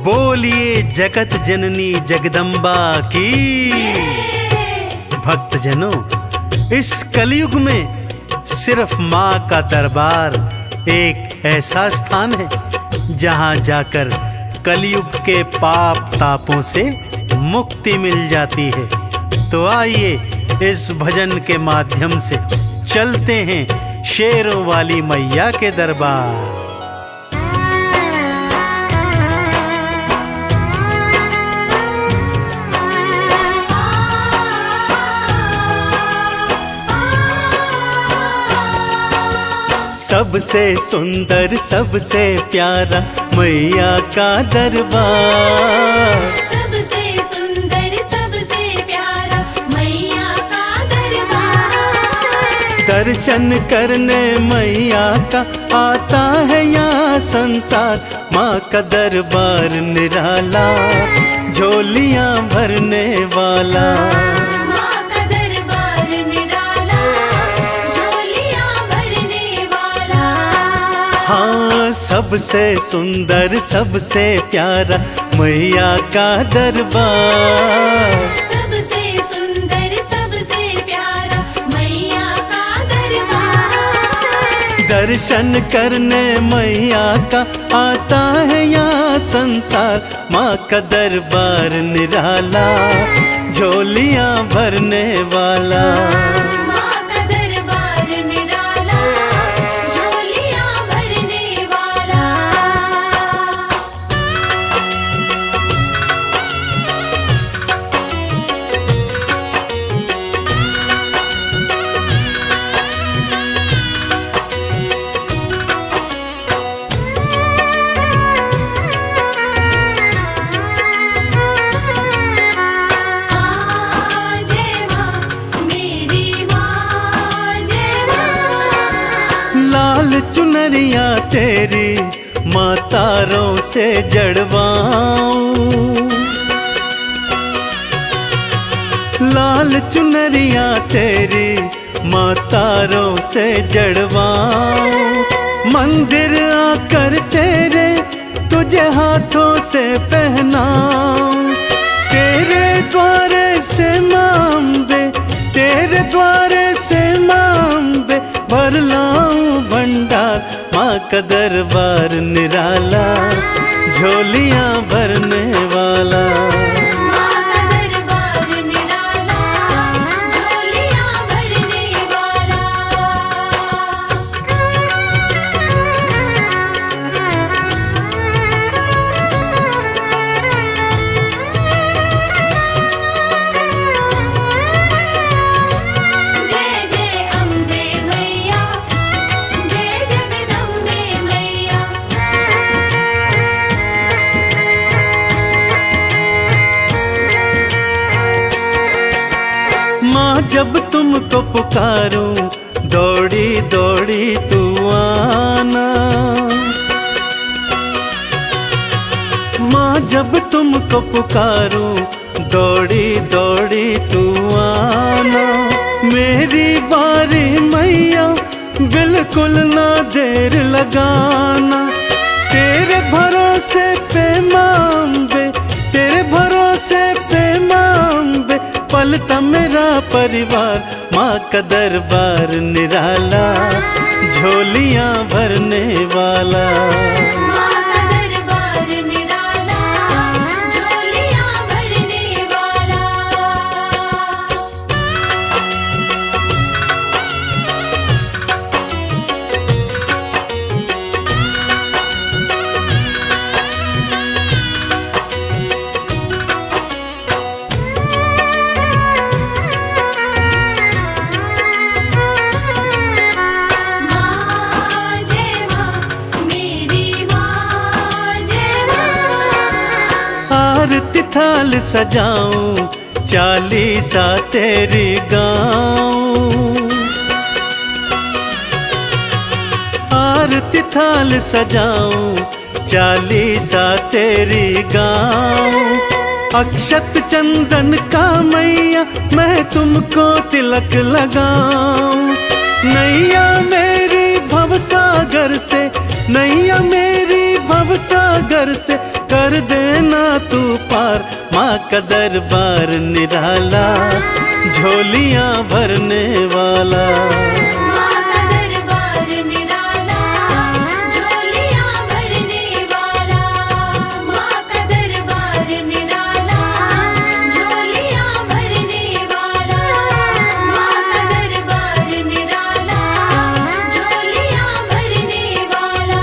बोलिए जगत जननी जगदम्बा की। भक्तजनों, इस कलयुग में सिर्फ माँ का दरबार एक ऐसा स्थान है जहाँ जाकर कलयुग के पाप तापों से मुक्ति मिल जाती है। तो आइए इस भजन के माध्यम से चलते हैं शेरों वाली मैया के दरबार। सबसे सुंदर सबसे प्यारा मैया का दरबार, सबसे सुंदर सबसे प्यारा मैया का दरबार। दर्शन करने मैया का आता है यहाँ संसार। माँ का दरबार निराला, झोलियाँ भरने वाला। हाँ, सबसे सुंदर सबसे प्यारा मैया का दरबार, सबसे सुंदर सबसे प्यारा मैया का दरबार। दर्शन करने मैया का आता है यहाँ संसार। माँ का दरबार निराला, झोलियाँ भरने वाला। लाल चुनरिया तेरी माँ तारों से जड़वाऊं, लाल चुनरिया तेरी माँ तारों से जड़वाऊं। मंदिर आकर तेरे तुझे हाथों से पहनाऊं। तेरे द्वारे से माँ अम्बे, तेरे द्वारे से माँ अम्बे भर लाऊं भंडार। माँ का दरबार निराला, झोलियाँ भरने वाला। माँ का दरबार निराला, झोलियाँ भरने वाला। जय जय अम्बे मैया, जय जगदम्बे मैया। माँ जब तुमको पुकारूं, दौड़ी दौड़ी तू आना। माँ जब तुमको पुकारूं, दौड़ी दौड़ी तू आना। मेरी बारी मैया, बिल्कुल ना देर लगाना। तेरे भरोसे पे माँ अम्बे, तेरे भरोसे पे माँ अम्बे पलता मेरा परिवार। माँ का दरबार निराला, झोलियाँ भरने वाला। माँ का दरबार निराला, झोलियाँ भरने वाला। माँ जय माँ, मेरी माँ जय माँ। आरती थाल सजाऊं, चालीसा तेरी गाऊं। आरती थाल सजाऊं, चालीसा तेरी गाऊं। अक्षत चंदन का मैया मैं तुमको तिलक लगाऊं। नैया मेरी भवसागर से, नैया मेरी भव भवसागर से कर देना तू पार। माँ का दरबार निराला, झोलियाँ भरने वाला। माँ का दरबार निराला, झोलियाँ भरने वाला। माँ का दरबार निराला, झोलियाँ भरने वाला। माँ का दरबार निराला, झोलियाँ भरने वाला।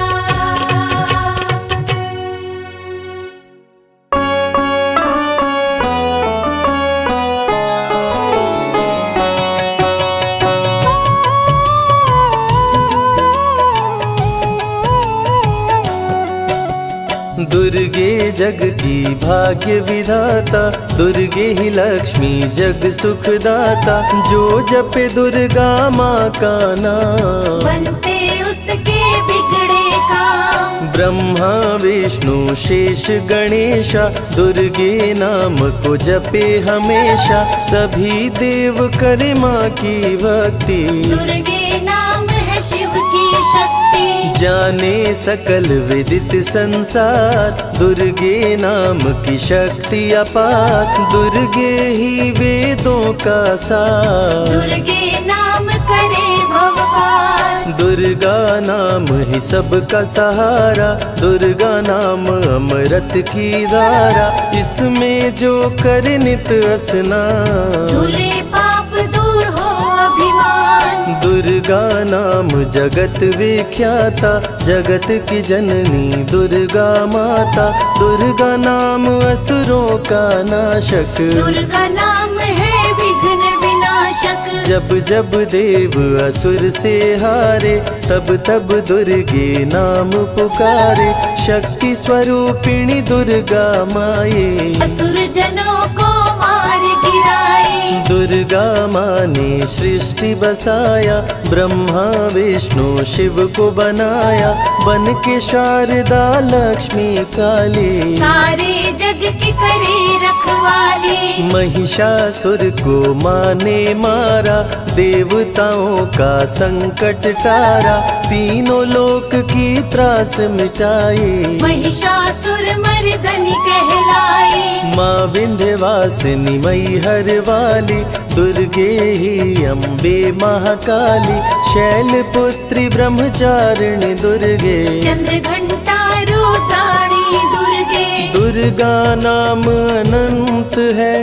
दुर्गे जग की भाग्य विधाता, दुर्गे ही लक्ष्मी जग सुखदाता। जो जपे दुर्गा माँ का नाम, बनते उसके बिगड़े काम। ब्रह्मा विष्णु शेष गणेशा, दुर्गे नाम को जपे हमेशा। सभी देव करे माँ की भक्ति, दुर्गे नाम है शिव की शक्ति। जाने सकल विदित संसार, दुर्गे नाम की शक्ति अपार। दुर्गे ही वेदों का सार, दुर्गे नाम करे भव पार। दुर्गा नाम ही सबका सहारा। दुर्गा नाम अमृत की धारा, इसमें जो करे नित स्नान। धुले पाप दूर हो अभिमान। दुर्गा नाम जगत विख्याता, जगत की जननी दुर्गा माता। दुर्गा नाम असुरों का नाशक, दुर्गा नाम है विघ्न विनाशक। जब जब देव असुर से हारे, तब तब दुर्गे नाम पुकारे। शक्ति स्वरूपिणी दुर्गा माये, असुर जनों को मार गिराए। दुर्गा माँ ने सृष्टि बसाया, ब्रह्मा विष्णु शिव को बनाया। बन के शारदा लक्ष्मी काली, सारे जग की करे रखवाली। महिषासुर को माँ ने मारा, देवताओं का संकट टारा। तीनों लोक की त्रास मिटाई, महिषासुर मर्दनी कहलाई। माँ विंध्यवासिनी मैहर वाली, दुर्गे ही अम्बे महाकाली। शैलपुत्री ब्रह्मचारिणी दुर्गे, चंद्र घंटा रुद्राणी दुर्गे। दुर्गा नाम अनंत है,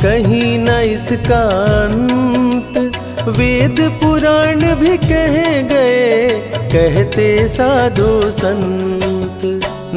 कहीं न इसका अंत। वेद पुराण भी कह गए, कहते साधु संत।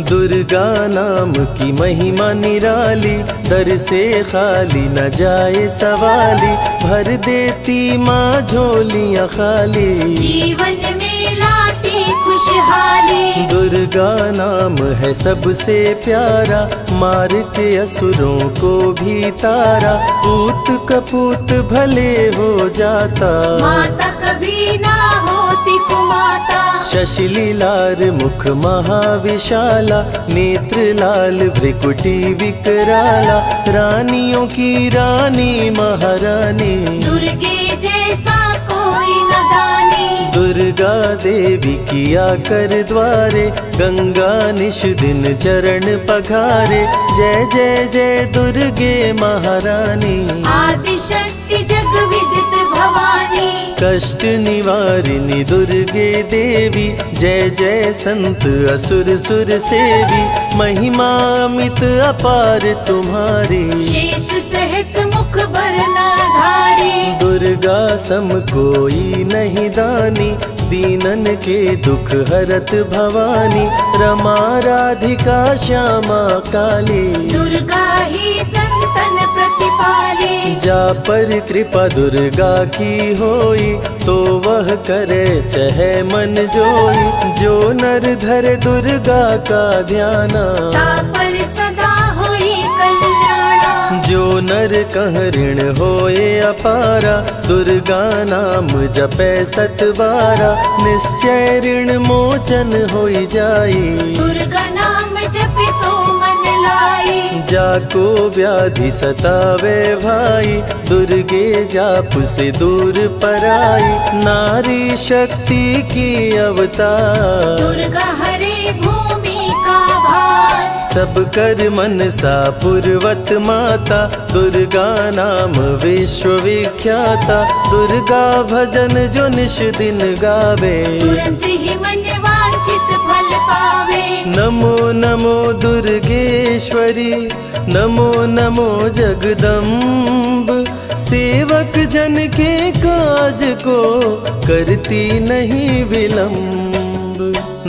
दुर्गा नाम की महिमा निराली, दर से खाली न जाए सवाली। भर देती माँ झोलियाँ खाली, जीवन में लाती खुशहाली। दुर्गा नाम है सबसे प्यारा, मार के असुरों को भी तारा। पूत कपूत भले हो जाता, माता कभी ना होती कुमाता। शशिलीलार मुख महाविशाला, नेत्र लाल भ्रिकुटी विकराला। रानियों की रानी महारानी, दुर्गे जैसा कोई न दानी। दुर्गा देवी किया कर द्वारे, गंगा निश दिन चरण पखारे। जय जय जय दुर्गे महारानी, आदि शक्ति जग विदित भवानी। कष्ट निवारिणी दुर्गे देवी। जय जय संत असुर सुर सेवी, महिमा अमित अपार तुम्हारी। शेष सहस मुख बरनाधारी। दुर्गा सम कोई नहीं दानी, दीनन के दुख हरत भवानी। रमा राधिका श्यामा काली, दुर्गा ही संतन प्रतिपाली। जा पर कृपा दुर्गा की होई, तो वह करे चहे मन जोई। जो नर धरे दुर्गा का ध्याना, तापर सदा होई कल्याणा। जो नर कह ऋण होए अपारा। दुर्गा नाम जपे सतबारा, निश्चय ऋण मोचन होई जाई। दुर्गा नाम जपे सो मन लाई। जाको व्याधि सतावे भाई, दुर्गे जाप से दूर पराई। नारी शक्ति की अवतार, दुर्गा हरे भूमि का भार। सब कर मनसा पूर्वत माता, दुर्गा नाम विश्व विख्याता। दुर्गा भजन जो निश दिन गावे, तुरंत ही मन वांछित फल पावे। नमो नमो दुर्गेश्वरी, नमो नमो जगदम्ब। सेवक जन के काज को करती नहीं विलम्ब।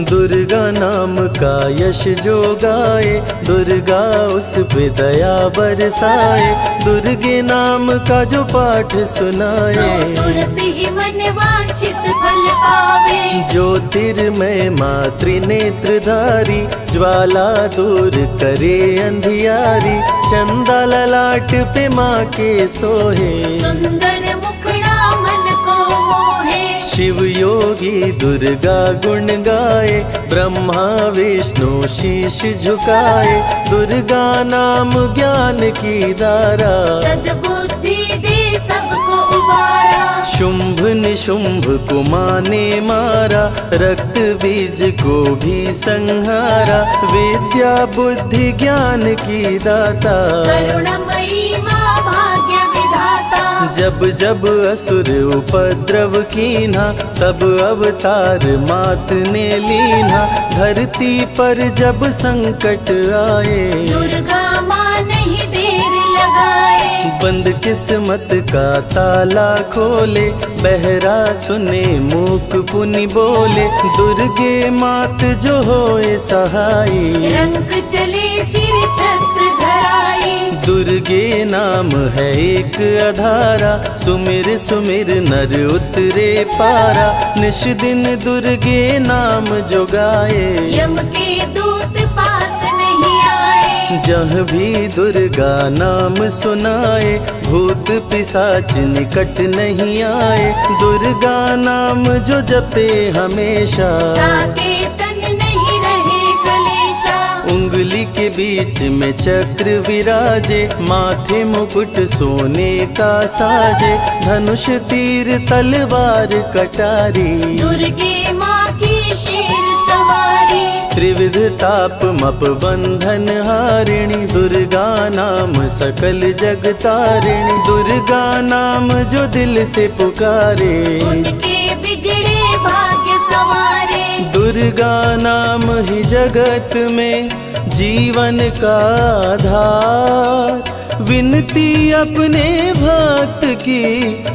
दुर्गा नाम का यश जो गाए, दुर्गा उस पे दया बरसाए। दुर्गे नाम का जो पाठ सो सुनाए, तुरंत ही मन वांछित फल पावे। ज्योतिर्मय मातृ नेत्रधारी, ज्वाला दूर करे अंधियारी। चंदा ललाट पे माँ के सोहे, सुंदर मुखड़ा मन को मोहे। शिव योगी दुर्गा गुण गाए, ब्रह्मा विष्णु शीश झुकाए। दुर्गा नाम ज्ञान की धारा, सद्बुद्धि दे सबको उबारा। शुंभ निशुंभ को माने मारा, रक्त बीज को भी संहारा। विद्या बुद्धि ज्ञान की दाता, करुणमयी माँ भाग्य विधाता। जब जब असुर उपद्रव कीन्हा, तब अवतार मात ने लीन्हा। धरती पर जब संकट आए, दुर्गा माँ नहीं देर लगाए। बंद किस्मत का ताला खोले, बहरा सुने मूक पुनि बोले। दुर्गे मात जो होए सहाई, रंग चले सिर छत्र धराई। दुर्गे नाम है एक आधारा, सुमिर सुमिर नर उतरे पारा। निश दिन दुर्गे नाम जो गाए, यम के दूत पास नहीं आए। जहाँ भी दुर्गा नाम सुनाए, भूत पिशाच निकट नहीं आए। दुर्गा नाम जो जपे हमेशा, ताके तन नहीं रहे कलेशा। उंगली के बीच में चक्र विराजे, माथे मुकुट सोने का साजे। धनुष तीर तलवार कटारी, दुर्गे माँ की शेर सवारी। त्रिविध ताप मप बंधन हारिणी, दुर्गा नाम सकल जग तारिणी। दुर्गा नाम जो दिल से पुकारे, उनके बिगड़े भाग्य सवारे। दुर्गा नाम ही जगत में जीवन का आधार। विनती अपने भक्त की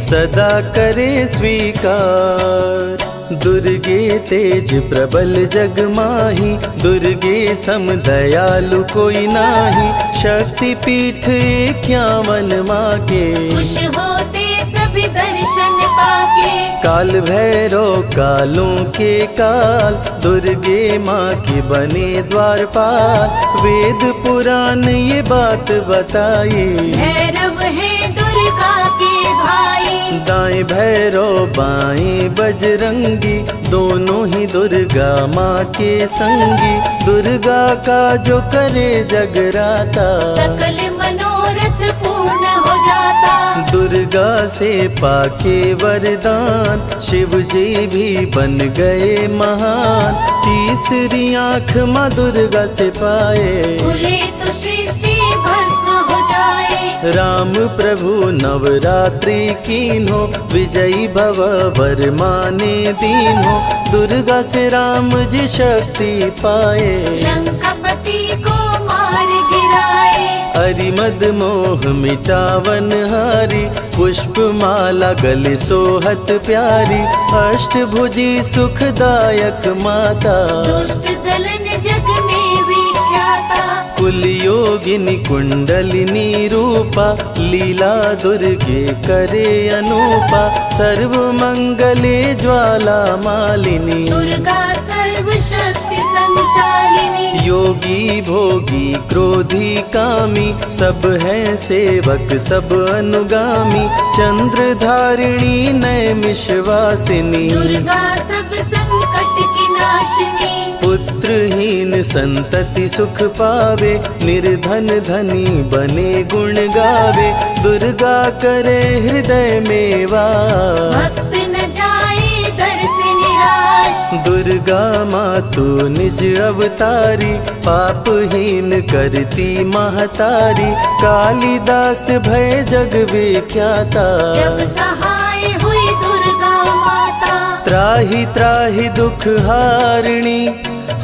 सदा करे स्वीकार। दुर्गे तेज प्रबल जग माही, दुर्गे सम दयालु कोई नाही। शक्ति पीठ 51 माँ के, खुश होते सभी दर्शन पाके। काल भैरव कालों के काल, दुर्गे माँ के बने द्वारपाल। वेद पुराण ये बात बताए, भैरव है दुर्गा के भाई। दाएं भैरव बाएं बजरंगी, दोनों ही दुर्गा माँ के संगी। दुर्गा का जो करे जगराता, सकल मनोरथ पूर्ण हो जाता। दुर्गा से पाके वरदान, शिव जी भी बन गए महान। तीसरी आँख माँ दुर्गा से पाए, खुले तो सृष्टि भस्म हो जाए। राम प्रभु नवरात्रि कीन्हो, विजयी भव वर माने दीन्हो। दुर्गा से राम जी शक्ति पाए, लंकापति को मार गिराए। हरिमद मोह मिटावन हारी, पुष्प माला गले सोहत प्यारी। अष्टभुजी सुखदायक माता, दुष्ट दलन जग में विख्याता। कुल योगिनी कुंडलिनी रूपा, लीला दुर्गे करे अनूपा। सर्व मंगले ज्वाला मालिनी, दुर्गा सर्वशक्ति संचालिनी। योगी भोगी क्रोधी कामी, सब हैं सेवक सब अनुगामी। चंद्र धारिणी नैमिषवासिनी, दुर्गा सब संकट की नाशिनी। पुत्रहीन संतति सुख पावे, निर्धन धनी बने गुण गावे। दुर्गा करे हृदय में वास, भक्त न जाए दर से निराश। दुर्गा दुर्गा माँ तू निज अवतारी, पापहीन करती महतारी, कालिदास भय जग विख्याता। जब सहाय हुई दुर्गा माता, त्राहि त्राहि दुख हारिणी,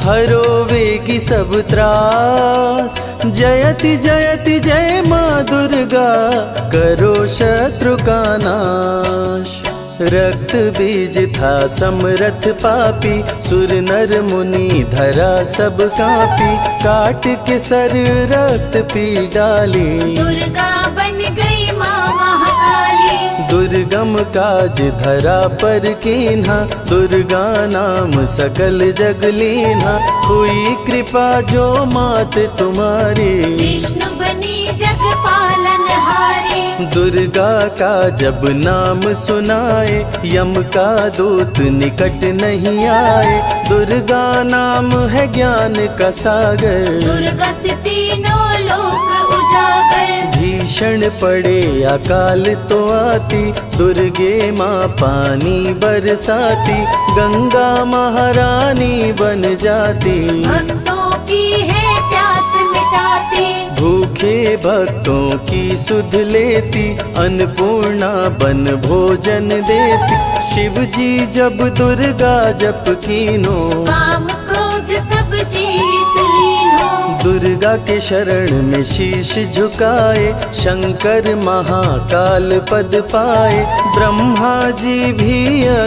हरो वेगी सब त्रास। जयति जयति जय माँ दुर्गा, करो शत्रु का नाश। रक्त बीज था समरथ पापी, सुर नर मुनि धरा सब कापी, काट के सर रक्त पी डाली। दुर्गा बन गई माँ महाकाली, दुर्गम काज धरा पर कीन्हा, दुर्गा नाम सकल जग लीन्हा। हुई कृपा जो मात तुम्हारी, विष्णु बनी जग पालन हारी। दुर्गा का जब नाम सुनाए, यम का दूत निकट नहीं आए। दुर्गा नाम है ज्ञान का सागर, दुर्गा से तीनों लोक उजागर। भीषण पड़े अकाल तो आती, दुर्गे माँ पानी बरसाती। गंगा महारानी बन जाती, भक्तों की है प्यास मिटाती। भूखे भक्तों की सुध लेती, अन्नपूर्णा बन भोजन देती। शिव जी जब दुर्गा जप कीनो, काम क्रोध सब जीत लीनो। दुर्गा के शरण में शीश झुकाए, शंकर महाकाल पद पाए। ब्रह्मा जी भी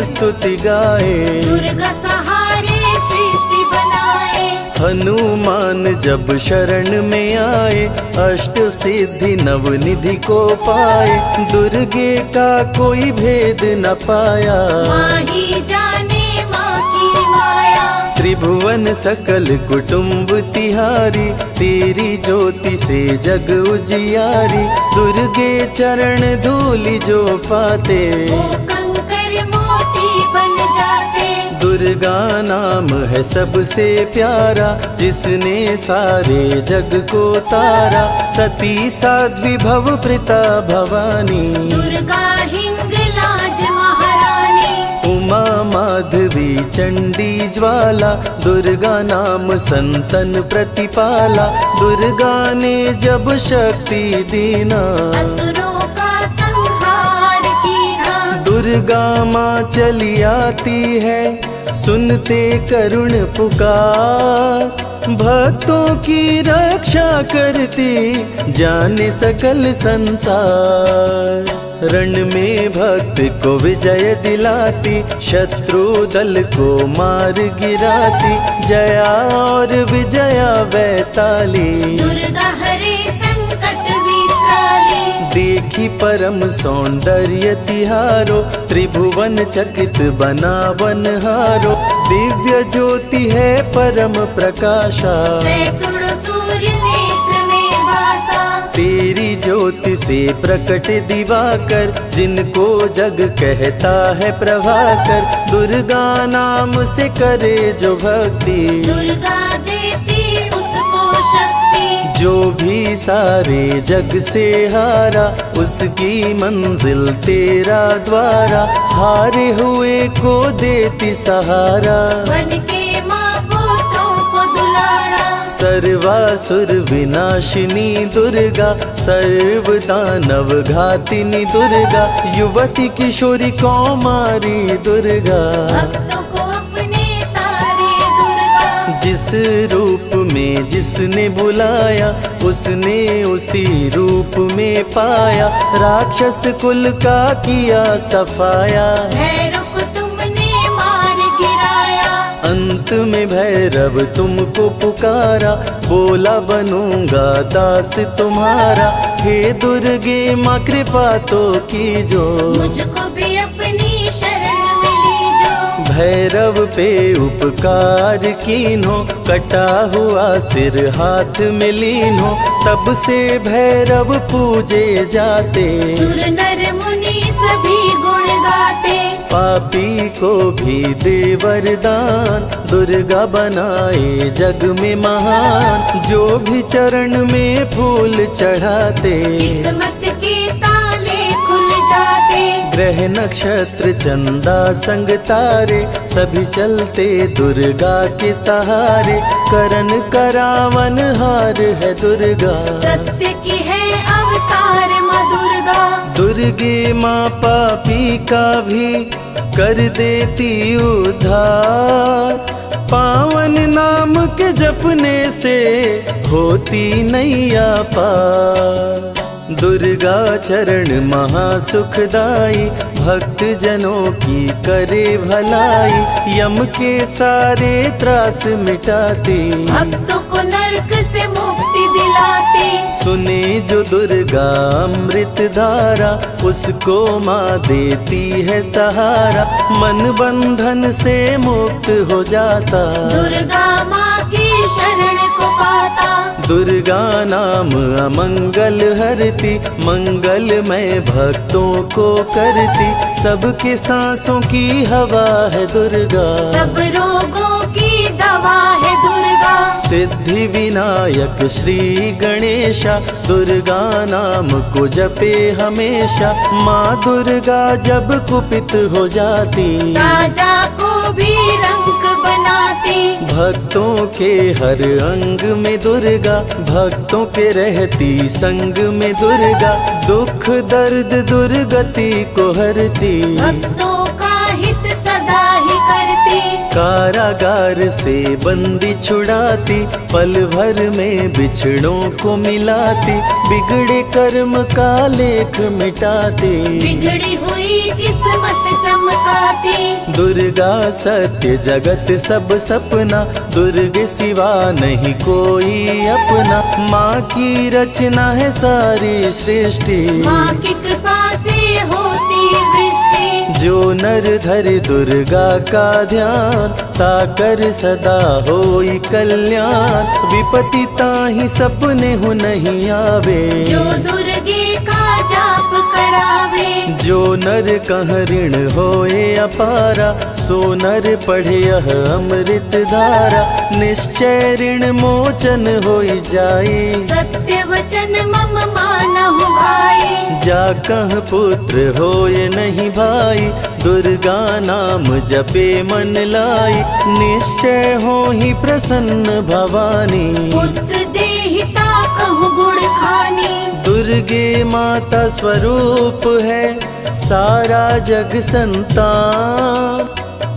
स्तुति गाए, दुर्गा सहारे सृष्टि बनाए। हनुमान जब शरण में आए, अष्ट सिद्धि नवनिधि को पाए। दुर्गे का कोई भेद न पाया, माँ ही जाने माँ की माया। त्रिभुवन सकल कुटुंब तिहारी, तेरी ज्योति से जग उजियारी। दुर्गे चरण धूलि जो पाते, वो कंकर मोती बन जाते। दुर्गा नाम है सबसे प्यारा, जिसने सारे जग को तारा। सती साध्वी भव प्रीता भवानी, दुर्गा हिंगलाज महारानी। उमा माधवी चंडी ज्वाला, दुर्गा नाम संतन प्रतिपाला। दुर्गा ने जब शक्ति दीना, असुरों का संहार कीना। दुर्गा माँ चली आती है, सुनते करुण पुकार। भक्तों की रक्षा करती, जाने सकल संसार। रण में भक्त को विजय दिलाती, शत्रु दल को मार गिराती। जया और विजया वैताली, दुर्गा हरे संकट विकराली। देखी परम सौंदर्य तिहारो, त्रिभुवन चकित बनावन हारो। दिव्य ज्योति है परम प्रकाशा, सैकड़ों सूर्य नेत्र में भासा। तेरी ज्योति से प्रकट दिवाकर, जिनको जग कहता है प्रभाकर। दुर्गा नाम से करे जो भक्ति, दुर्गा देती उसको शक्ति। जो भी सारे जग से हारा, उसकी मंजिल तेरा द्वारा। हारे हुए को देती सहारा, बन के माँ पुत्रों को दुलारा। सर्वासुर विनाशिनी दुर्गा, सर्व दानव घातिनी दुर्गा। युवती किशोरी कौमारी दुर्गा, भक्तों को अपने तारे दुर्गा। जिस रूप में जिसने बुलाया, उसने उसी रूप में पाया। राक्षस कुल का किया सफाया, भैरव तुमने मार गिराया। अंत में भैरव तुमको पुकारा। बोला बनूंगा दास तुम्हारा। हे दुर्गे माँ कृपा तो कीजो, मुझको भी अपनी शरण में लीजो। भैरव पे उपकार कीन्हो, कटा हुआ सिर हाथ में लीन्हो। तब से भैरव पूजे जाते, सुर नर मुनि सभी गुण गाते। पापी को भी दे वरदान, दुर्गा बनाए जग में महान। जो भी चरण में फूल चढ़ाते, किस्मत के ताले खुल जाते। ग्रह नक्षत्र चंदा संग तारे, सभी चलते दुर्गा के सहारे। करन करावन हार है दुर्गा, सत्य की है अवतार माँ दुर्गा। दुर्गे माँ पापी का भी कर देती उद्धार। पावन नाम के जपने से होती नैया पार। दुर्गा चरण महासुखदाई, भक्त जनों की करे भलाई। यम के सारे त्रास मिटाती, भक्तों को नरक से मुक्ति दिलाती। सुने जो दुर्गा अमृत धारा, उसको माँ देती है सहारा। मन बंधन से मुक्त हो जाता, दुर्गा माँ की शरण को पाता। दुर्गा नाम अमंगल हरती, मंगलमय भक्तों को करती। सबके सांसों की हवा है दुर्गा, सब रोगों की दवा है दुर्गा। सिद्धि विनायक श्री गणेशा, दुर्गा नाम को जपे हमेशा। माँ दुर्गा जब कुपित हो जाती, राजा को भी रंग बनाती। भक्तों के हर अंग में दुर्गा, भक्तों के रहती संग में दुर्गा। दुख दर्द दुर्गति को हरती, भक्तों का हित सदा ही करती। कारागार से बंदी छुड़ाती, पल भर में बिछड़ों को मिलाती। बिगड़े कर्म का लेख मिटाती, बिगड़ी हुई किस्मत चमकाती। दुर्गा सत्य जगत सब सपना, दुर्गे सिवा नहीं कोई अपना। माँ की रचना है सारी सृष्टि, माँ की कृपा से होती वृष्टि। जो नर धरे दुर्गा का ध्यान, ताकर सदा होई कल्याण। विपत्ति ताहि सपने हो नहीं आवे, जो दुर्गे का जाप करावे। जो नर कह ऋण होए अपारा, सो नर पढ़े यह अमृत धारा। निश्चय ऋण मोचन होई जाए, सत्य वचन मम मानहु भाई। जा कह पुत्र होए नहीं भाई, दुर्गा नाम जपे मन लाई। निश्चय हो ही प्रसन्न भवानी, पुत्र देहिता कहूँ गुण खानी। दुर्गे माता स्वरूप है सारा जग संतान।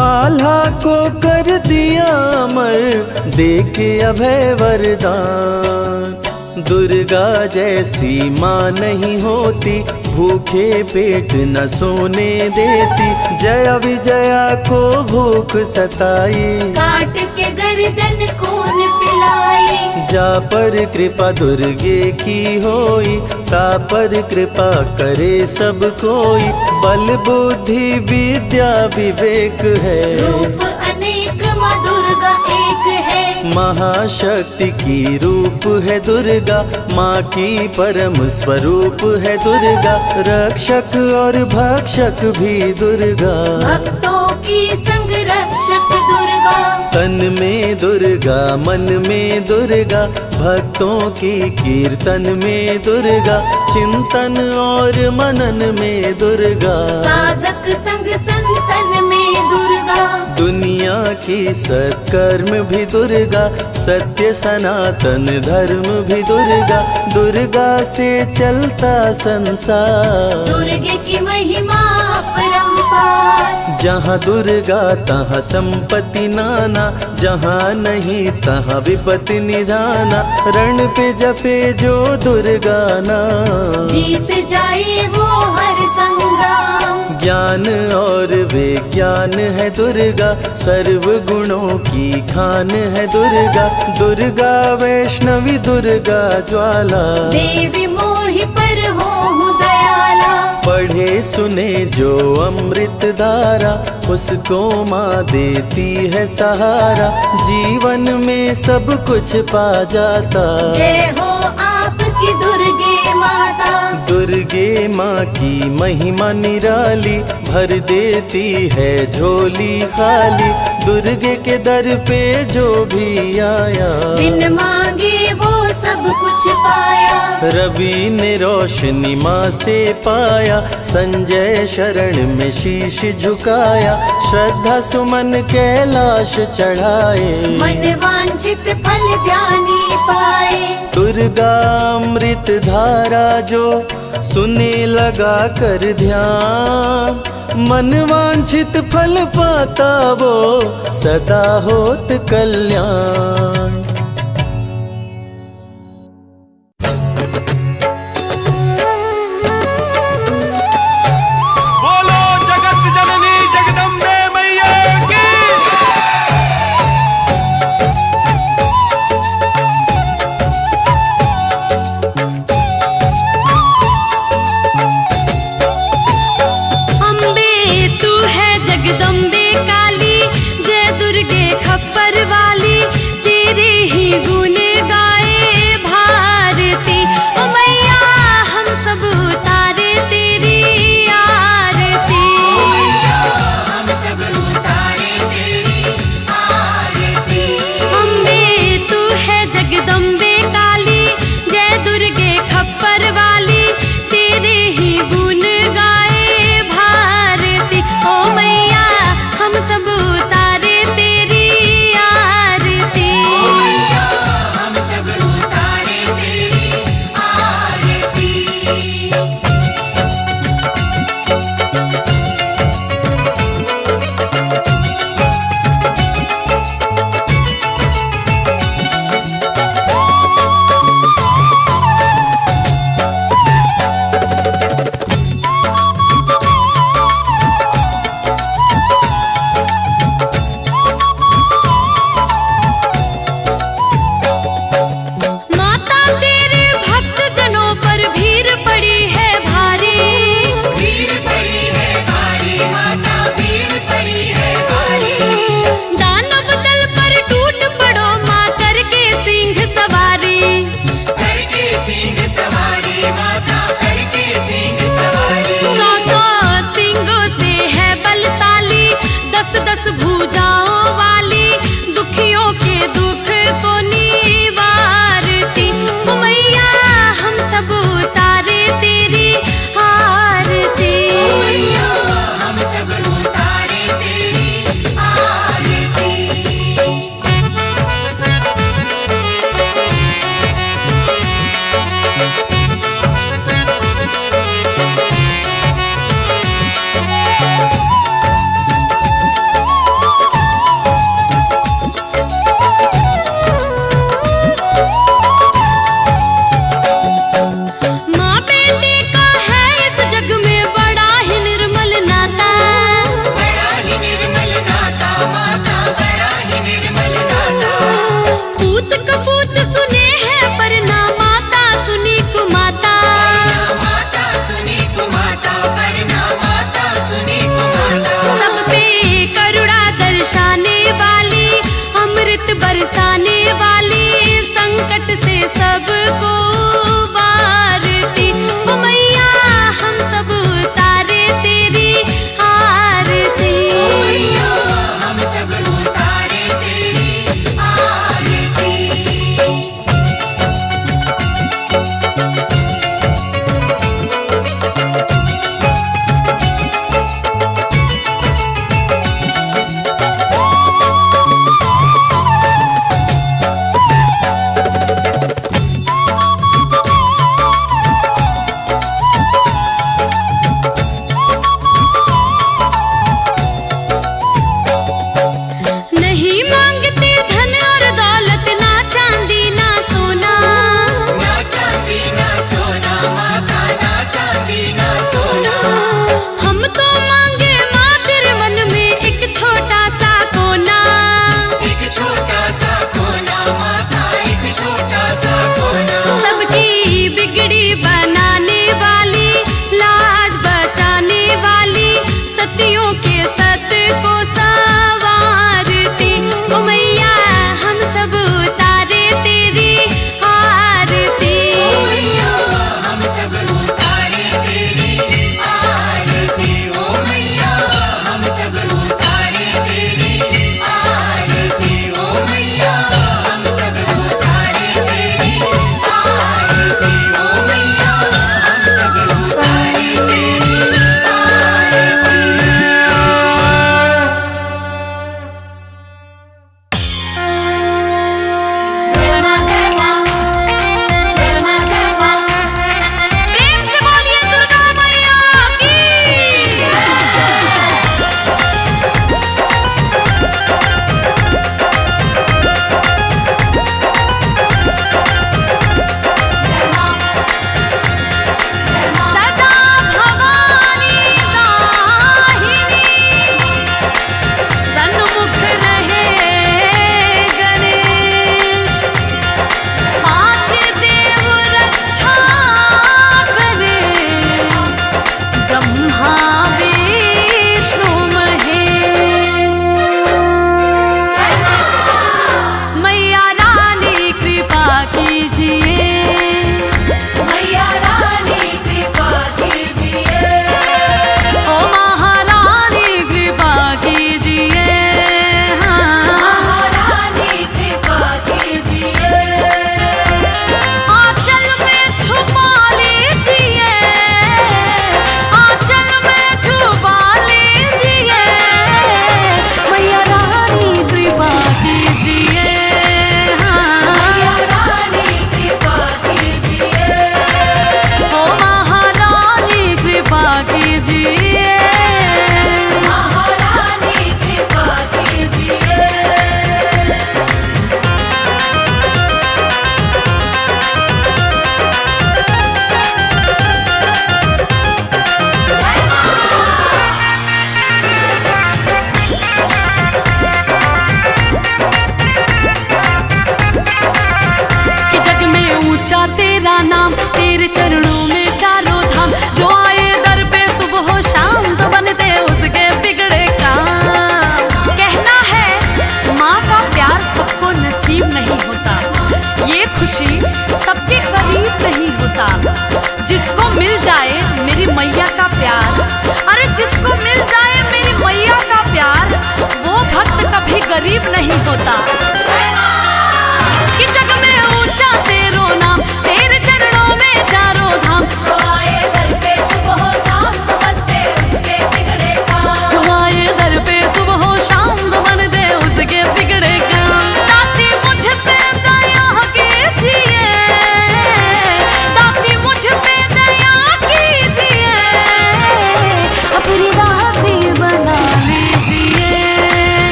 आल्हा को कर दिया अमर, देके अभय वरदान। दुर्गा जैसी माँ नहीं होती, भूखे पेट न सोने देती। जया विजया को भूख सताई, काट के गर्दन खून पिलाई। जा पर कृपा दुर्गे की होई, ता पर कृपा करे सब कोई। बल बुद्धि विद्या विवेक है, रूप अनेक माँ दुर्गा एक है। महाशक्ति की रूप है दुर्गा, माँ की परम स्वरूप है दुर्गा। रक्षक और भक्षक भी दुर्गा, भक्तों की संग रक्षक दुर्गा। तन में दुर्गा मन में दुर्गा, भक्तों की कीर्तन में दुर्गा। चिंतन और मनन में दुर्गा, साधक संग संतन में दुर्गा। दुनिया की सत्कर्म भी दुर्गा, सत्य सनातन धर्म भी दुर्गा। दुर्गा से चलता संसार, दुर्गे की महिमा अपरंपार। जहाँ दुर्गा तहाँ संपत्ति नाना, जहाँ नहीं तहाँ विपत्ति निधाना। रण पे जपे जो दुर्गा नाम, जीत जाए वो हर संग्राम। ज्ञान और विज्ञान है दुर्गा, सर्व गुणों की खान है दुर्गा। दुर्गा वैष्णवी दुर्गा ज्वाला, देवी मोहि पर हो दयाला। पढ़े सुने जो अमृत धारा, उसको माँ देती है सहारा। जीवन में सब कुछ पा जाता, जय हो आपकी दुर्गे माता। दुर्गे माँ की महिमा निराली, भर देती है झोली खाली। दुर्गे के दर पे जो भी आया, बिन मांगे वो सब कुछ पाया। रवि ने रोशनी माँ से पाया, संजय शरण में शीश झुकाया, श्रद्धा सुमन कैलाश चढ़ाए, मन वांछित फल ध्यानी पाए। दुर्गा अमृत धारा जो सुने लगा कर ध्यान, मन वांछित फल पाता वो सदा होत कल्याण। बोलो जगत जननी जगदम्बे मैया की। अम्बे तू है जगदम्बे काली, जय दुर्गे खप्पर वाली, तेरे ही गुण गाए भारती। ओ मैया हम सब उतारे तेरी आरती। अम्बे तू है जगदम्बे काली, जय दुर्गे खप्पर वाली, तेरे ही गुण गाए भारती। ओ मैया हम सब उतारे तेरी आरती।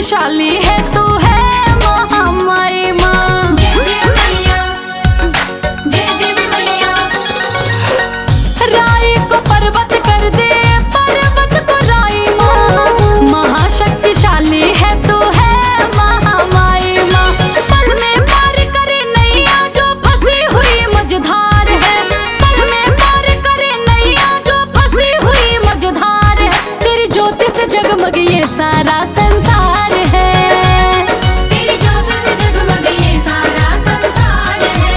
शक्तिशाली है तू है महामाई माँ। जय जय मैया, जय देवी मैया। राई को पर्वत कर दे, पर्वत को राई माँ। महाशक्तिशाली है तू है महामाई माँ। पल में पार करे नैया जो फंसी हुई मझधार है। पल में पार करे नैया जो फंसी हुई मझधार है। तेरी ज्योति से जगमग ये सारा संसार है। तेरी ज्योति से जगमग ये सारा संसार है।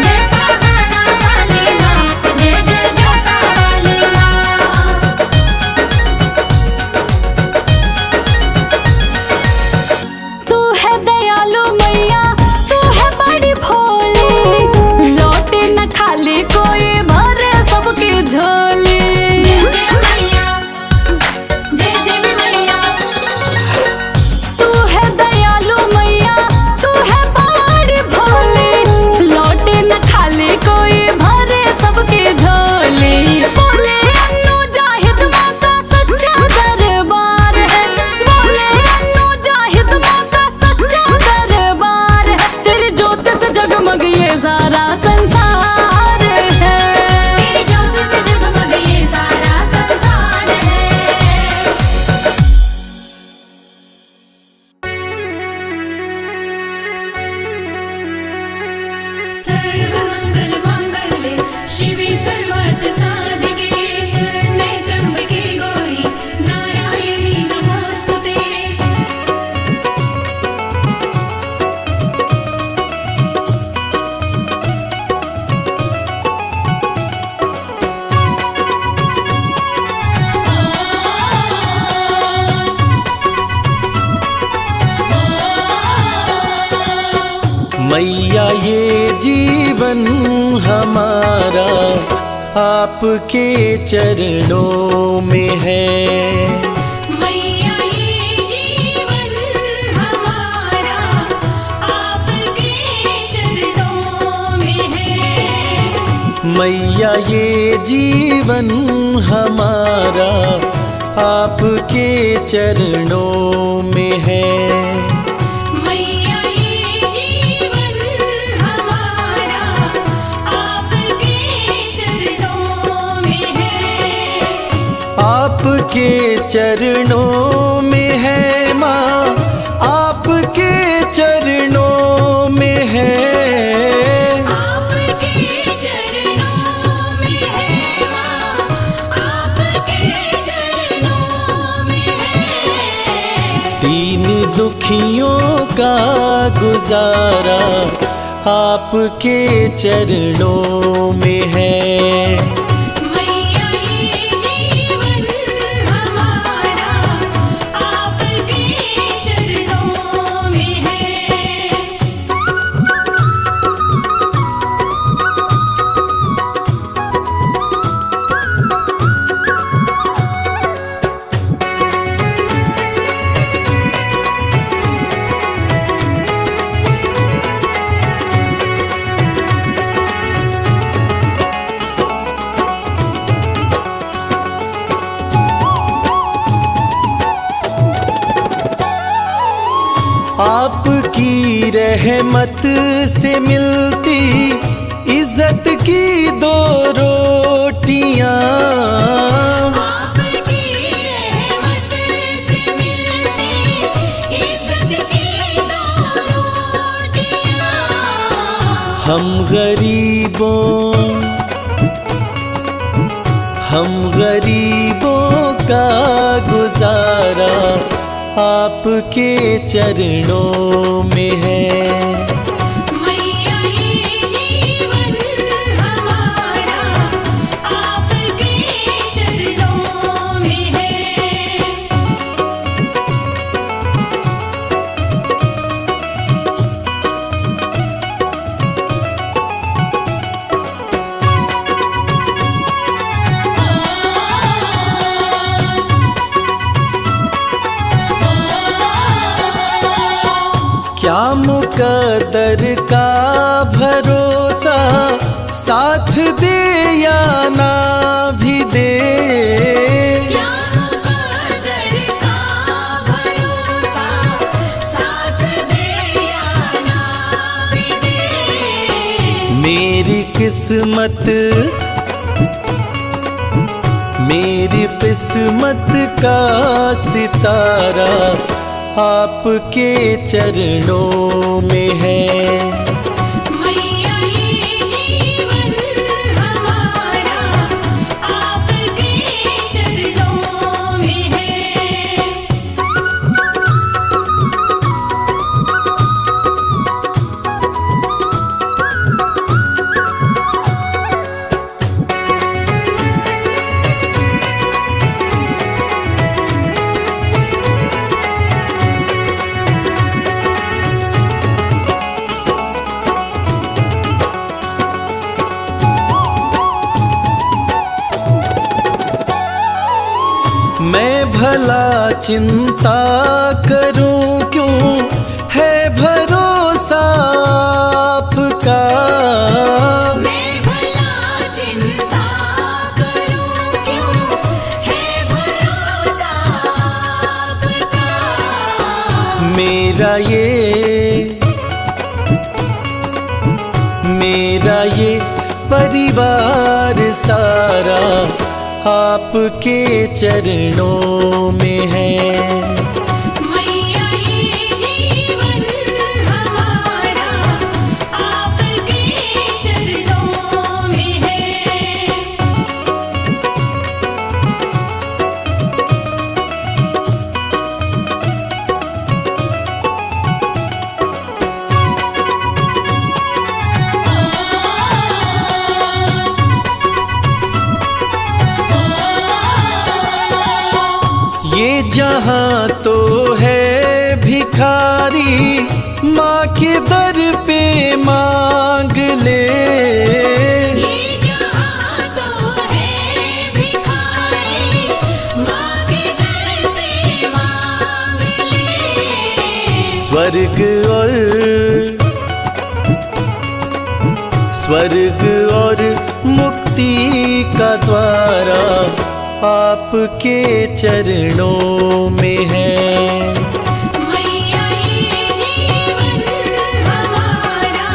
जय पहाड़ा वाली माँ, जय जय जोता वाली माँ। तू है दयालु मैया, तू है बड़ी भोली। लौटे न खाली कोई, भरे सबकी झोली। जय जय मैया, जय देवी मैया। तू है दयालु मैया, तू है बड़ी भोली। लौटे न खाली कोई, भरे सबकी झोली। बोले अन्नू जाहिद माँ का सच्चा दरबार है। बोले अन्नू जाहिद माँ का सच्चा दरबार है। तेरी ज्योति से जगमग ये सारा संसार है। तेरी ज्योति से जगमग ये सारा संसार है। सर्वमंगल मांगल्ये शिवे सर्वार्थ साधिके नैतंबिके गौरी नारायणी नमोस्तुते। मैया ये जीवन हमारा आपके चरणों में है। मैया ये जीवन हमारा आपके चरणों में है। मैया ये जीवन हमारा आपके चरणों में है। मैया ये जीवन हमारा आपके चरणों में है। आपके चरणों में है माँ, आपके चरणों में है। आपके चरणों में है माँ, आपके चरणों में है। दीन दुखियों का गुजारा आपके चरणों में है। मैया ये जीवन हमारा आपके चरणों में है। आपकी रहमत से मिलती इज्जत की दो रोटियां। आपकी रहमत से मिलती इज्जत की दो रोटियां। हम गरीबों का गुजारा आपके चरणों में है। मैया ये जीवन हमारा आपके चरणों में है। क्या मुकद्दर का भरोसा साथ दे या ना भी दे, क्या मुकद्दर का भरोसा, साथ दे या ना भी दे। मेरी किस्मत का सितारा आपके चरणों में है। मैया ये जीवन हमारा आपके चरणों में है। मैं भला चिंता करूं क्यों, है भरोसा आपका। मैं भला चिंता करूं क्यों, है भरोसा आपका। मेरा ये परिवार सारा आपके चरणों में है। मैया ये जीवन हमारा आपके चरणों में है। ये जहां तो है भिखारी, माँ के दर पे मांग ले। ये जहां तो है भिखारी, माँ के दर पे मांग ले। स्वर्ग और मुक्ति का द्वारा आपके चरणों में है। मैया ये जीवन हमारा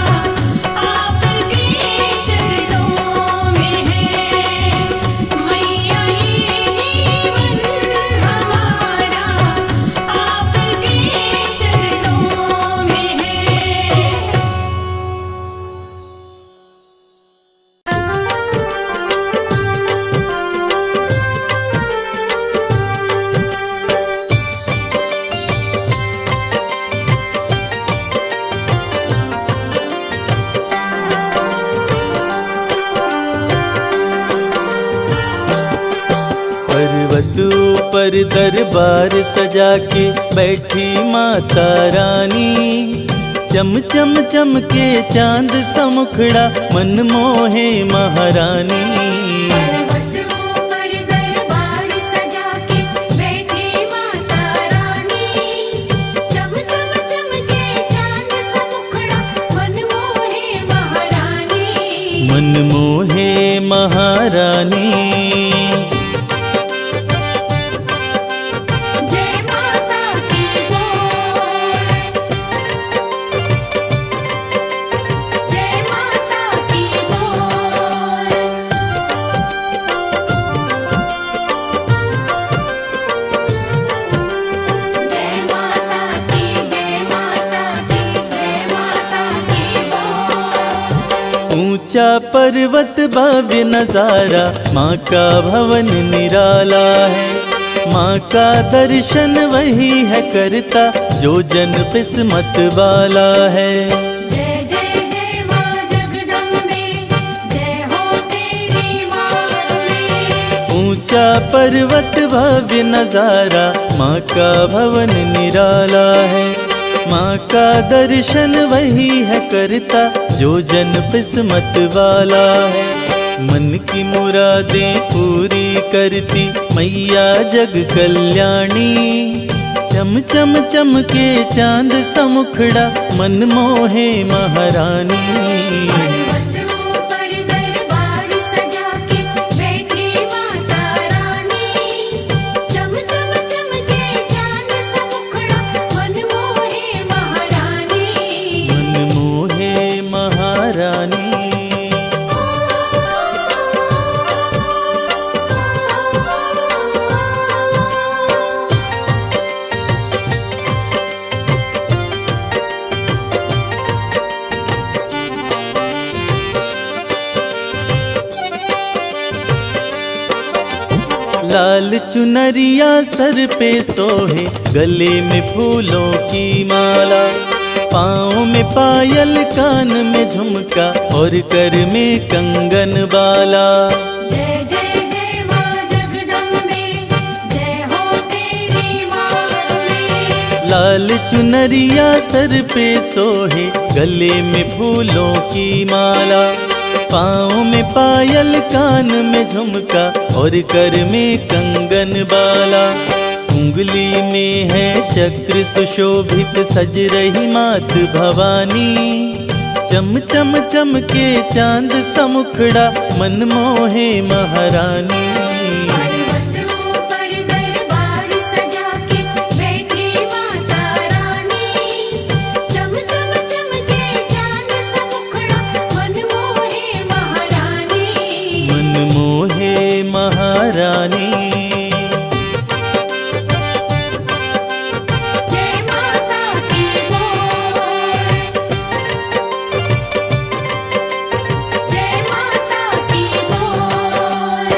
आपके चरणों में है। मैया ये जीवन हमारा आपके चरणों में है। पर दरबार सजा के बैठी माता रानी, चम चम चमके चांद समुखड़ा मन मोहे महारानी। पर्वतों पर दरबार सजा के बैठी माता रानी, चम चम चमके चांद सा मुखड़ा मन मोहे महारानी। मन मोहे महारानी। जय माता की बोल, जय माता की बोल। जय माता की, जय माता की, जय माता की बोल। ऊंचा पर्वत भव्य नजारा, माँ का भवन निराला है। माँ का दर्शन वही है करता जो जन किस्मत वाला है। जय जय जय माँ जगदम्बे, जय हो तेरी माँ अम्बे। ऊंचा पर्वत भव्य नजारा, माँ का भवन निराला है। माँ का दर्शन वही है करता जो जन किस्मत वाला है। मन की मुरादें पूरी करती मैया जग कल्याणी, चम चम चमके चांद समुखड़ा मन मोहे महारानी। पर्वतों पर दरबार महारानी। लाल चुनरिया सर पे सोहे, गले में फूलों की माला, पाँव में पायल, कान में झुमका और कर में कंगन बाला। जय जय जय माँ जगदम्बे, जय हो तेरी माँ। लाल चुनरिया सर पे सोहे, गले में फूलों की माला, पाँव में पायल, कान में झुमका और कर में कंगन बाला। उंगली में है चक्र सुशोभित, सज रही मात भवानी। चम चम चमके चांद सा मुखड़ा, मन मोहे महारानी। पर्वतों पर दरबार सजा के बैठी माता रानी। चम चम चमके चांद सा मुखड़ा, मन मोहे महारानी। मन मोहे महारानी। जय माता की बोल, जय माता की बोल।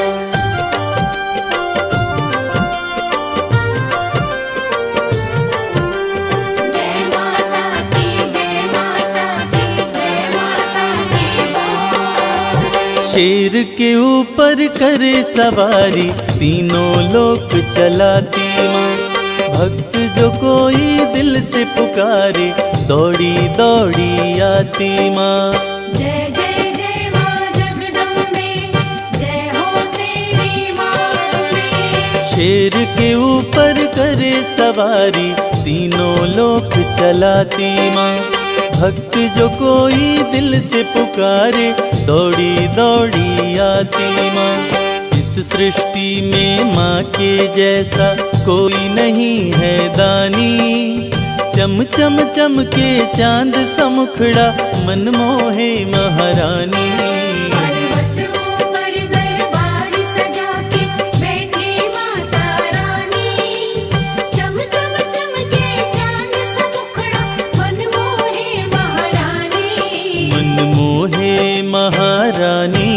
जय माता की, जय माता की, जय माता की बोल। शेर के ऊपर करे सवारी, तीनों लोक चलाती माँ। भक्त जो कोई दिल से पुकारे, दौड़ी दौड़ी आती माँ। जय जय जय माँ जगदम्बे, जय हो तेरी माँ। शेर के ऊपर करे सवारी, तीनों लोक चलाती माँ। भक्त जो कोई दिल से पुकारे, दौड़ी दौड़ी आती माँ। इस सृष्टि में माँ के जैसा कोई नहीं है दानी। चम चम चमके चांद सा मुखड़ा, मन मोहे महारानी। पर्वतों पर दरबार सजा के बैठी माता रानी। चम चम चमके चांद सा मुखड़ा, मन मोहे महारानी। मन मोहे महारानी।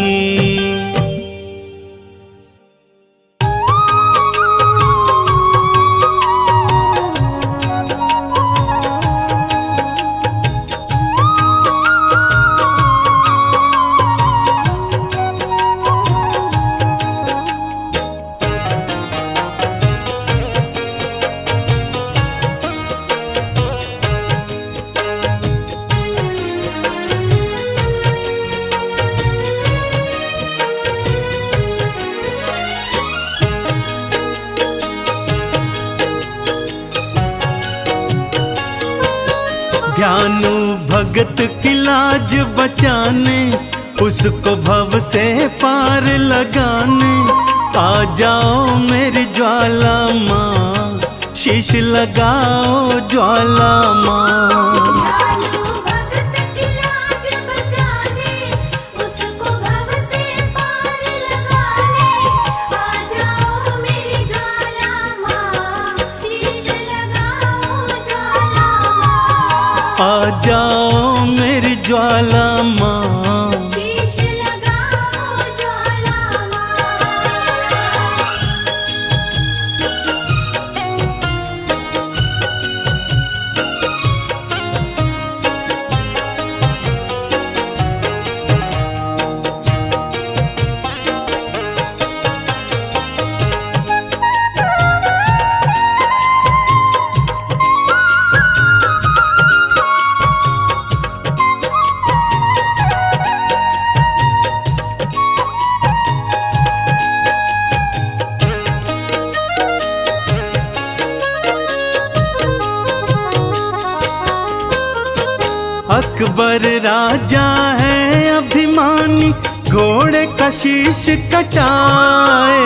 ध्यानु भगत की लाज बचाने, उसको भव से पार लगाने। आ जाओ मेरी ज्वाला माँ, शीश लगाओ ज्वाला माँ। ध्यानु भगत की लाज बचाने, उसको भव से पार लगाने। आ जाओ मेरी ज्वाला माँ, शीश लगाओ ज्वाला माँ। आ जाओ मेरी ज्वाला माँ। शीश लगाओ ज्वाला माँ। अकबर राजा है अभिमानी, घोड़े का शीश कटाए।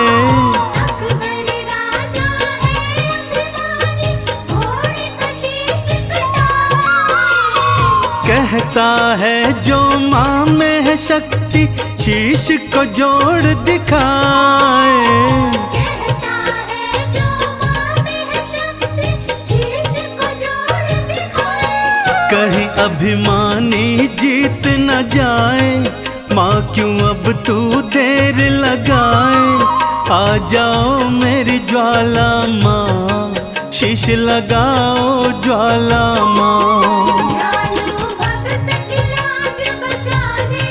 अकबर राजा है अभिमानी, घोड़े का शीश कटाए। कहता है जो माँ शक्ति शीश को जोड़ दिखाए। कहता है जो माँ में है शक्ति शीश को जोड़ दिखाए। कहीं अभिमानी जीत न जाए, माँ क्यों अब तू देर लगाए। आ जाओ मेरी ज्वाला माँ, शीश लगाओ ज्वाला माँ। दयालु भक्त की लाज बचाने,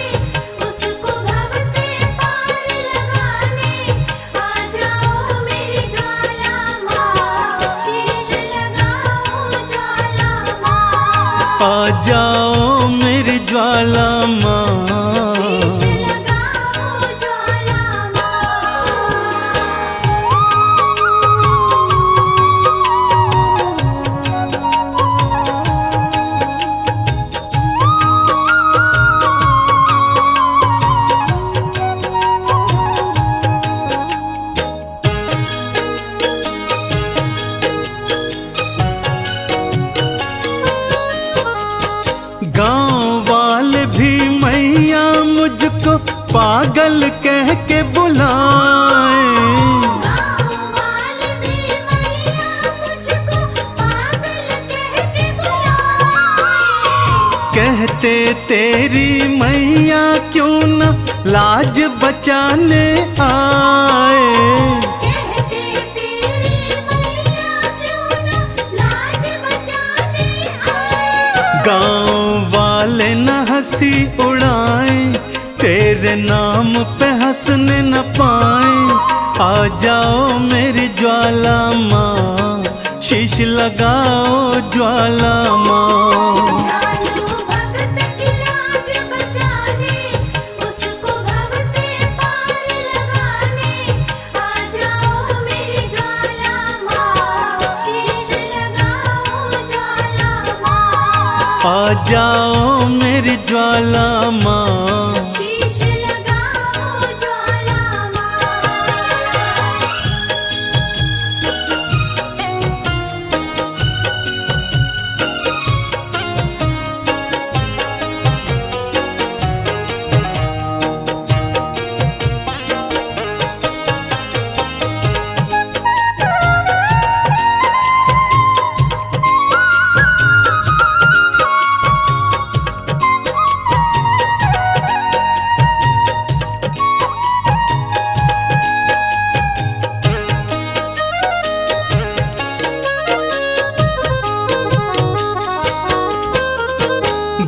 उसको भव से पार लगाने। आ जाओ मेरी ज्वाला माँ, शीश लगाओ ज्वाला माँ। आ जाओ मेरी ज्वाला माँ। शीश लगाओ ज्वाला गांव वाले भी मैया मुझको पागल कह के बुलाए। गाँव वाले भी मैया मुझको पागल कह के बुलाए। कहते तेरी मैया क्यों न लाज बचाने आए। कहते तेरी मैया क्यों न लाज बचाने आए। गांव वाले न हंसी उड़ाए, तेरे नाम पे हंसने न पाए। आ जाओ मेरी ज्वाला माँ, शीश लगाओ ज्वाला माँ। दयालु भक्त की लाज बचाने, उसको भव से पार लगाने। आ जाओ मेरी ज्वाला माँ, शीश लगाओ ज्वाला माँ। आ जाओ मेरी ज्वाला माँ। शीश लगाओ ज्वाला माँ।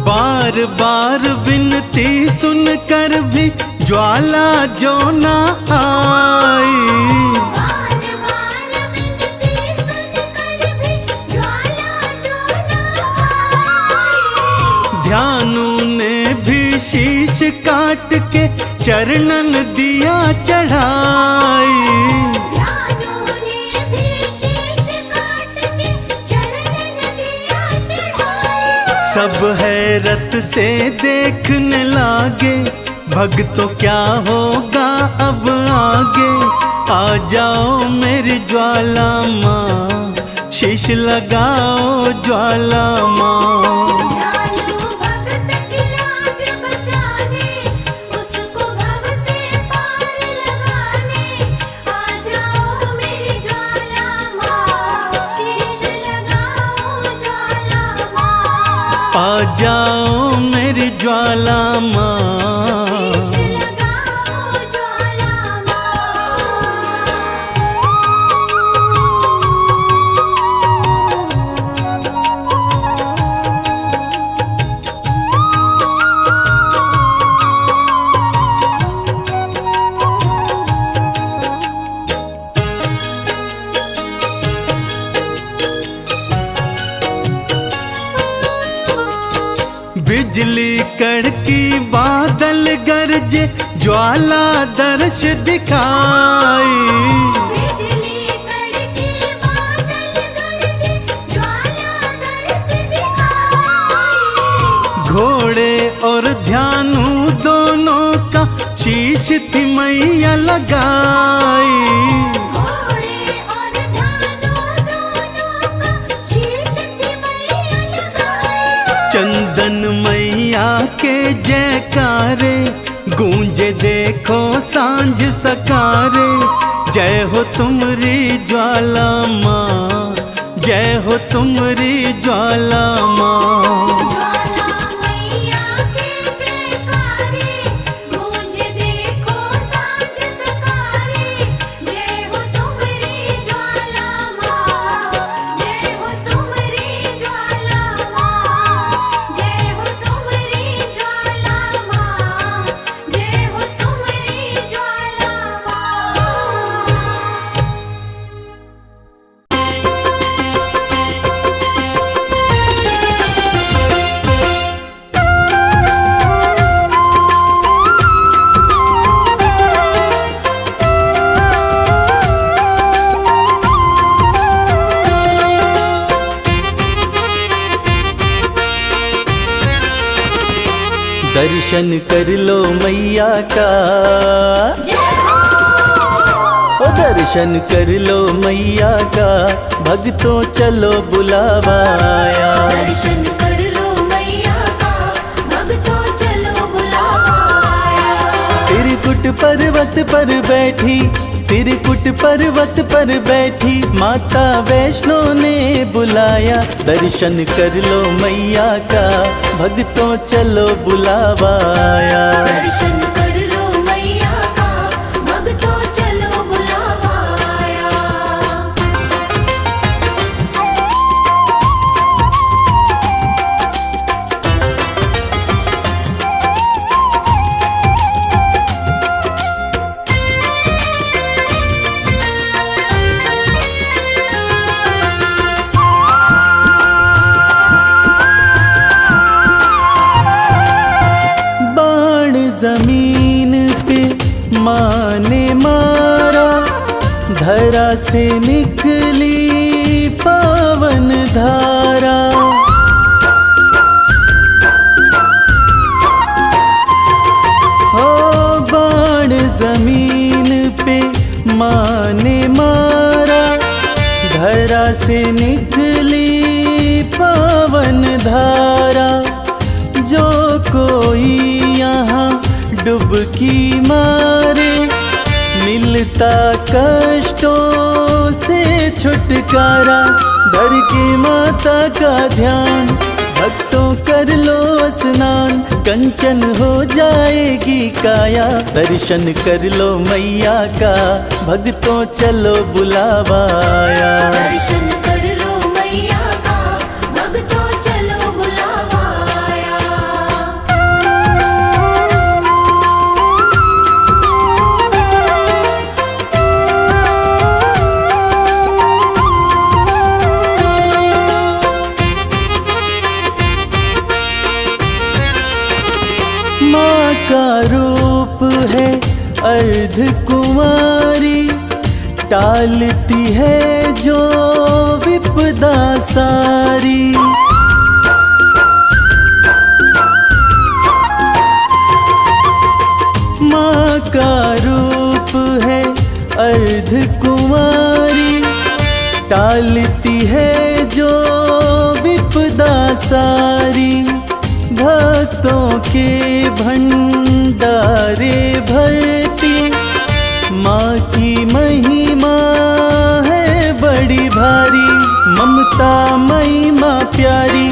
बार बार विनती सुनकर भी ज्वाला जो ना आई। बार बार विनती सुनकर भी ज्वाला जो न आई। ध्यानु ने भी शीश काट के चरणन दिया चढ़ाई। ध्यानु ने भी शीश काट के चरणन दिया चढ़ाई। सब हैरत से देखने लागे, भक्तों क्या होगा अब आगे। आ जाओ मेरी ज्वाला माँ, शीश लगाओ ज्वाला माँ। दयालु भक्त की लाज बचाने, उसको भव से पार लगाने। आ जाओ मेरी ज्वाला माँ, शीश लगाओ ज्वाला माँ। आ जाओ मेरी ज्वाला माँ। शीश लगाओ ज्वाला बिजली कड़की बादल गरजे, ज्वाला दर्श दिखाई। बिजली कड़की बादल गरजे, ज्वाला दर्श दिखाई। घोड़े और ध्यानु दोनों का शीश थी मैया लगाई। घोड़े और ध्यानु दोनों का शीश थी मैया लगाई। चंदन मैया के जयकारे देखो सांझ सकारे, जय हो तुमरी ज्वाला माँ, जय हो तुमरी ज्वाला माँ। ज्वाला मैया के जयकारे, गूंज देखो सांझ सकारे, जय हो तुमरी ज्वाला माँ, जय हो तुमरी ज्वाला माँ, जय हो तुमरी ज्वाला माँ, जय हो तुमरी ज्वाला माँ। दर्शन कर लो मैया का, ओ दर्शन कर लो मैया का, भक्तों चलो बुलावा आया। दर्शन कर लो मैया का, भक्तों चलो बुलावा आया। त्रिकुट पर्वत पर बैठी, त्रिकुट पर्वत पर बैठी माता वैष्णो ने बुलाया। दर्शन कर लो मैया का, भक्तों चलो बुलावा आया। दर्शन कर लो मैया का, भक्तों चलो बुलावा आया। बाण जमीन पे माँ ने मारा, धरा से निकली पावन धारा। ओ बाण जमीन पे माँ ने मारा, धरा से निकली पावन धारा। जो कोई यहाँ डुबकी मारे, मिलता कष्टों से छुटकारा। धर के माता का ध्यान, भक्तों कर लो स्नान, कंचन हो जाएगी काया। दर्शन कर लो मैया का, भक्तों चलो बुलावा आया। दर्शन कर लो मैया का, भक्तों चलो बुलावा आया। माँ का रूप है अर्ध कुमारी, टालती है जो विपदा सारी। माँ का रूप है अर्ध कुमारी, टालती है जो विपदा सारी। भक्तों के भंडारे भरती माँ की महिमा है बड़ी भारी। ममता मई माँ प्यारी,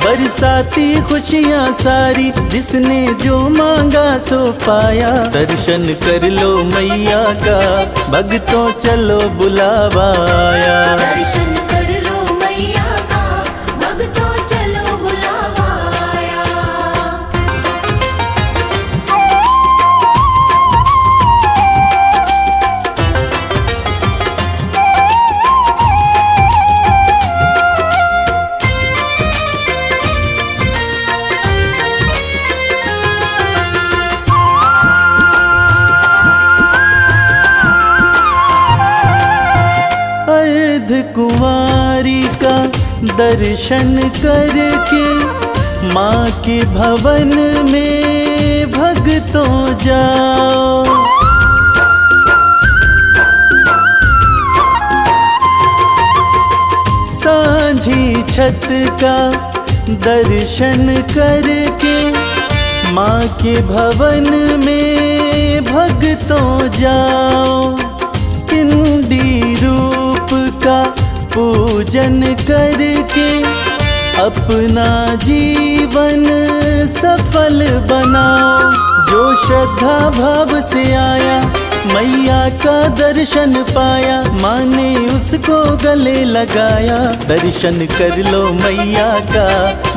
बरसाती खुशियाँ सारी। जिसने जो मांगा सो पाया। दर्शन कर लो मैया का, भक्तों चलो बुलावा आया। दर्शन कर लो मैया का, भक्तों चलो बुलावा आया। अर्ध कुंवारी का दर्शन करके माँ के भवन में भक्तों जाओ। सांझी छत का दर्शन करके माँ के भवन में भक्तों जाओ, पिंडी रूप का पूजन करके अपना जीवन सफल बनाओ। जो श्रद्धा भाव से आया मैया का दर्शन पाया, माँ ने उसको गले लगाया। दर्शन कर लो मैया का,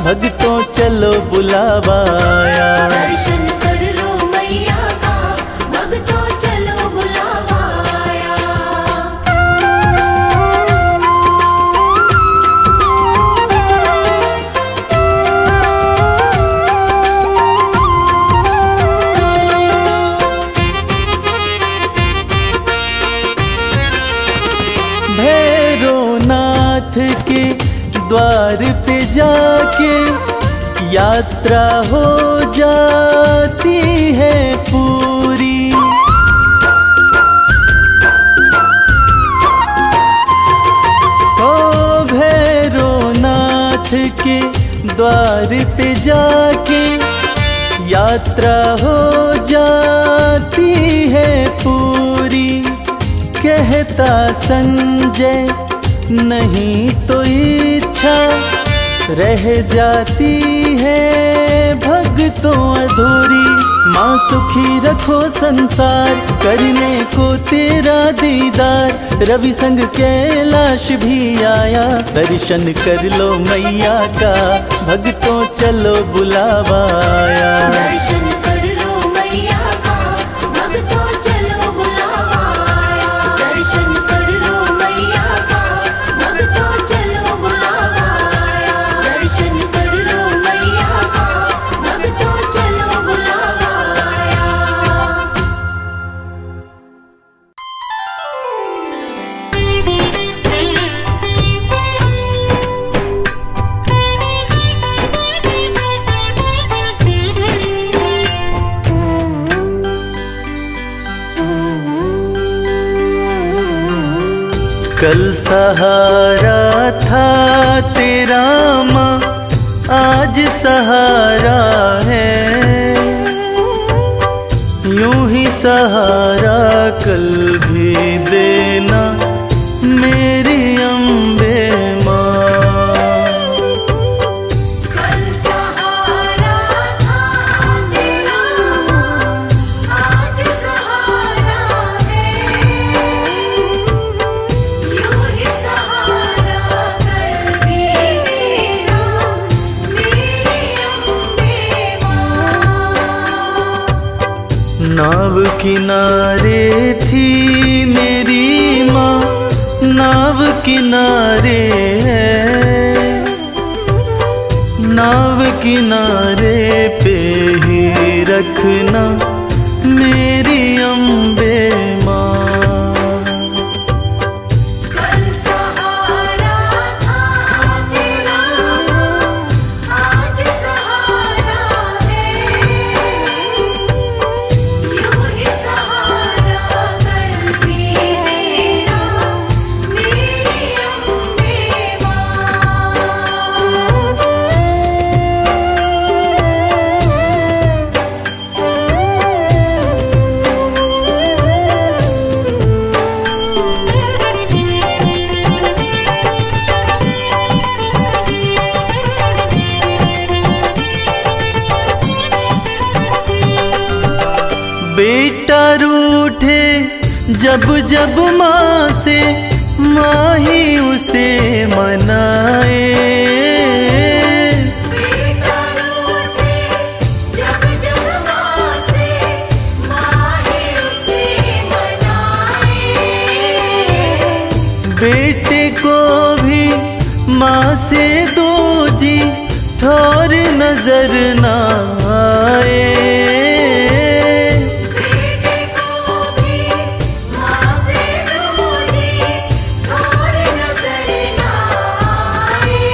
भक्तों चलो बुलावा आया। दर्शन कर लो मैया का, भक्तों चलो बुलावा आया। भैरवनाथ के द्वार पे जाके यात्रा हो जाती है पूरी। ओ भैरवनाथ के द्वार पे जाके यात्रा हो जाती है पूरी। कहता संजय नहीं तो इच्छा रह जाती है भक्तों अधूरी। माँ सुखी रखो संसार, करने को तेरा दीदार। रवि संग कैलाश भी आया, दर्शन कर लो मैया का, भक्तों चलो बुलावा आया। दर्शन कर लो मैया का, भक्तों चलो बुलावा आया। दर्शन कर लो मैया का, भक्तों चलो बुलावा आया। दर्शन कर लो मैया का, भक्तों चलो बुलावा आया। कल सहारा था तेरा माँ, आज सहारा है। यूं ही सहारा कल भी देना मेरी अम्बे माँ। कल सहारा था तेरा, आज सहारा है। यूं ही सहारा कल भी तेरा, मेरी अम्बे माँ। नाव किनारे थी मेरी माँ, नाव किनारे है। नाव किनारे पे ही रखना मेरी अम्बे माँ। कल सहारा था तेरा, आज सहारा है। यूं ही सहारा कल भी तेरा, मेरी अम्बे माँ। बेटा रूठे जब जब माँ से, माँ ही उसे मनाए। बेटा रूठे जब जब माँ से, माँ ही उसे मनाए। बेटे को भी माँ से दो जी, थोर नजर ना आए। बेटे को भी माँ से दूजी, और नजर ना आए।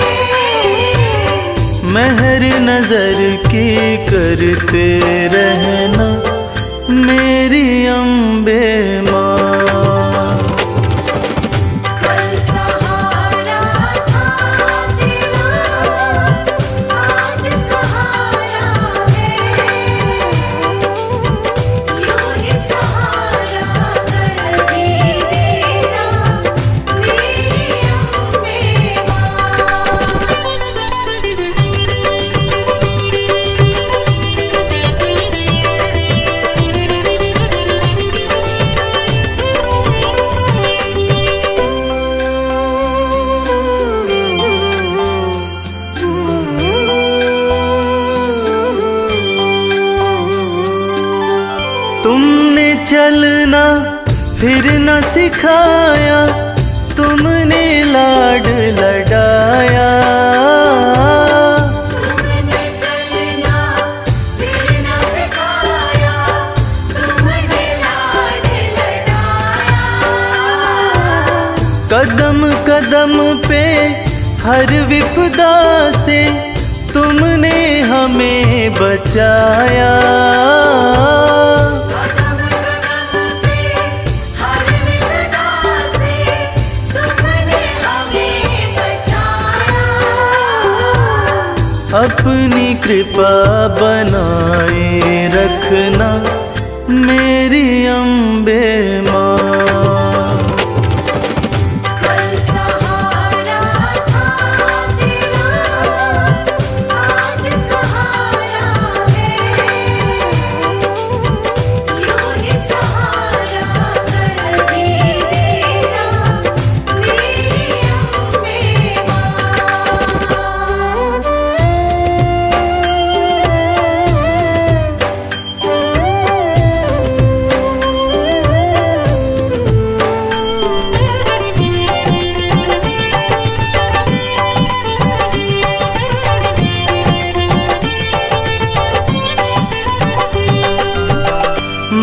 मेहर नजर की करते रहना मेरी अम्बे माँ। कल सहारा था तेरा, आज सहारा है। यूं ही तुमने चलना फिर न सिखाया, तुमने लाड लडाया। तुमने चलना फिर न सिखाया, तुमने लाड लडाया। कदम कदम पे हर विपदा से तुमने हमें बचाया। कदम कदम पे हर विपदा से तुमने हमें बचाया। अपनी कृपा बनाए रखना मेरी अम्बे माँ। कल सहारा था तेरा, आज सहारा है। यूं ही सहारा कर भी देना मेरी अम्बे माँ।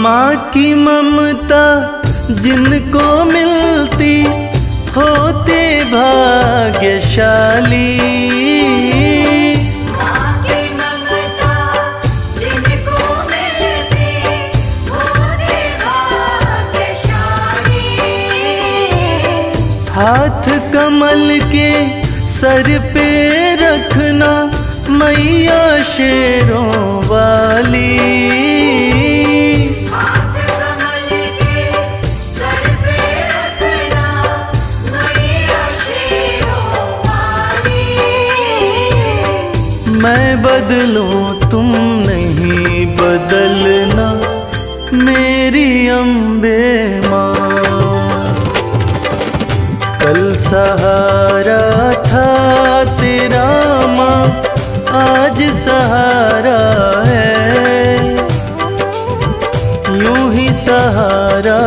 माँ की ममता जिनको मिलती होते भाग्यशाली। माँ की ममता जिनको मिलती होते भाग्यशाली। हाथ कमल के सर पे रखना मैया शेरों वाली। हाथ कमल के सर पे रखना मैया शेरों वाली। मैं बदलूं तुम नहीं बदलना मेरी अम्बे माँ। कल सहारा था तेरा माँ, आज सहारा है। यूं ही सहारा